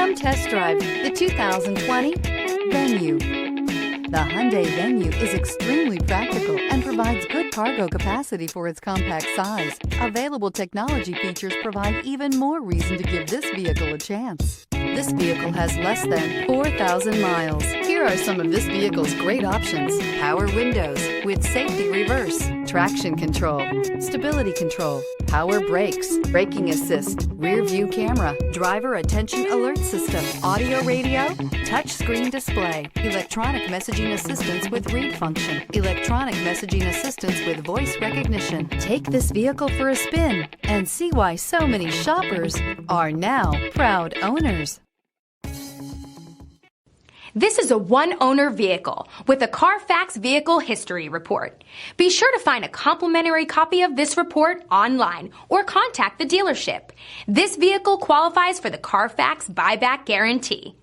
Come test drive the 2020 Venue. The Hyundai Venue is extremely practical and provides good cargo capacity for its compact size. Available technology features provide even more reason to give this vehicle a chance. This vehicle has less than 4,000 miles. Here are some of this vehicle's great options: power windows with safety reverse, traction control, stability control, power brakes, braking assist, rear view camera, driver attention alert system, audio radio, touch screen display, electronic messaging assistance with read function, electronic messaging assistance with voice recognition. Take this vehicle for a spin and see why so many shoppers are now proud owners. This is a one-owner vehicle with a Carfax Vehicle History Report. Be sure to find a complimentary copy of this report online or contact the dealership. This vehicle qualifies for the Carfax Buyback Guarantee.